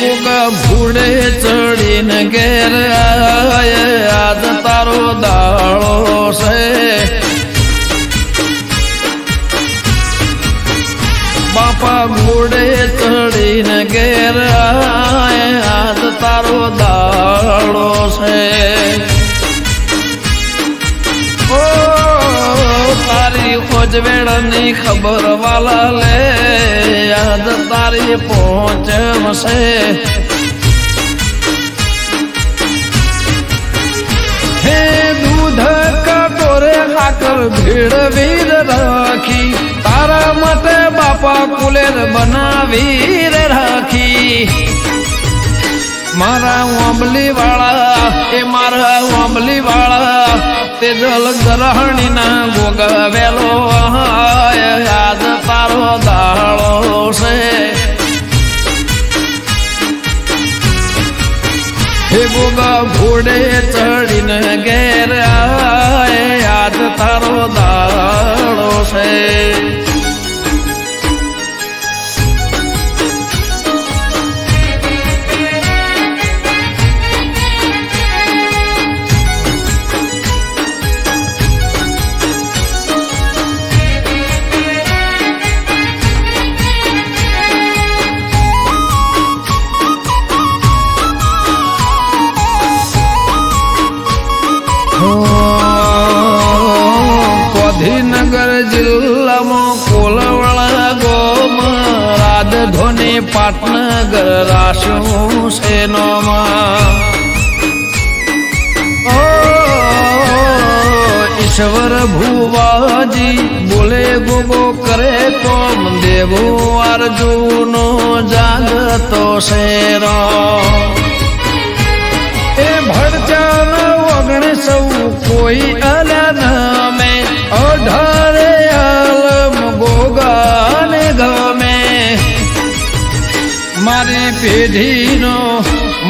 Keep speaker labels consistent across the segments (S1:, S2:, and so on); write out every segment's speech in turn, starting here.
S1: ગોગા ભૂડે ચડીને ઘેર આજ તારો દાળો છે બાપા ઘોડે ચડીને ઘેર આજ તારો દાળો છે તારી ખોજવેળની ખબર વાલા લે યાદ તારી પહોંચશે હે દૂધ કટોરે હાકર ભીડ વીર રાખી તારા માટે બાપા કુલેર બનાવી રાખી મારા આંબલી વાળા એ મારા આંબલી વાળા તે જલ ગ્રહણી ના ગોગવેલો યાદ તારો દાળો છે હે ગોગા ઘોડે ચડીને ઘેર યાદ તારો દાળો છે ગાંધીનગર જિલ્લામાં કોલવડા ગોમ રાજધોની પાટનગર રાશું સેનોમાં ઈશ્વર ભુવાજી બોલે ગોગો કરે કોમ દેવો અર્જુનો જાગતો શેરો એ ભડચાન વગણે સૌ કોઈ અલ્યા નમે 18 આલમ ગોગાને ગમે મારી પેઢીનો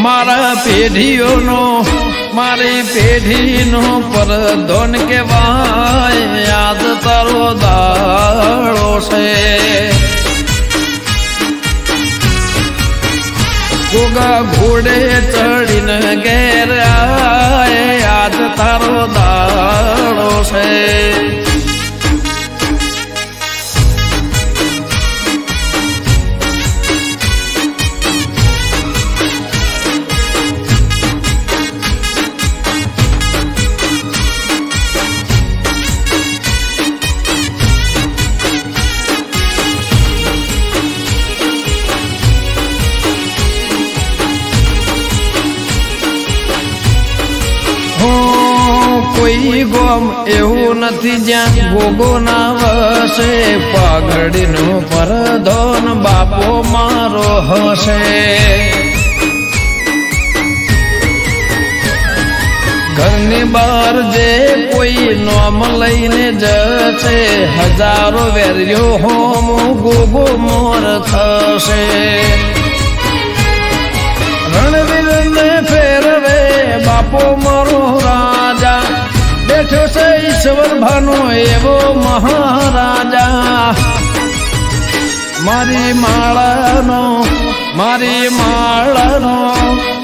S1: મારા પેઢીઓનો મારી પેઢીનો પરધોન કહેવાય યાદ તારો દાળો છે ગોગા ઘોડે ચડીને ઘેર યાદ તારો દાળો છે કોઈ ગોમ એવું નથી જ્યાં ગોગો ના વસે પાઘડીનો પરધોન બાપો મારો હશે ઘરની બહાર જે કોઈ નોમ લઈને જશે હજારો વેર્યો હોમ ગોગો મોર થશે રણવીરને ફેરવે બાપો મારો રાજા બેઠો છે ઈશ્વર ભાનો એવો મહારાજા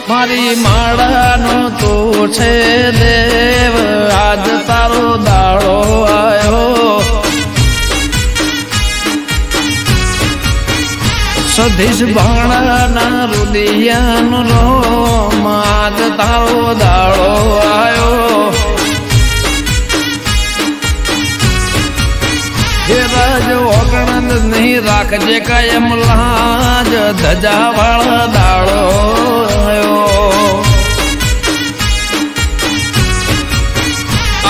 S1: મારી માળાનો તો છે દેવ આજ તારો દાળો આવ્યો સધીશ ભાણાના રુદિયાનો રોમ આજ તારો દાળો આવ્યો હે રાજ ઓગણદ નહીં રાખજે કાયમ લાજ ધજા વાળા દાળો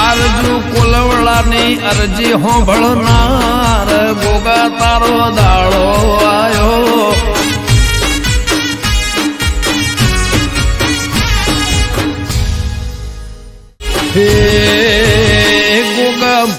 S1: આરજુ કોલવડાની અરજી હોંભળનાર ગોગા તારો દાળો આવ્યો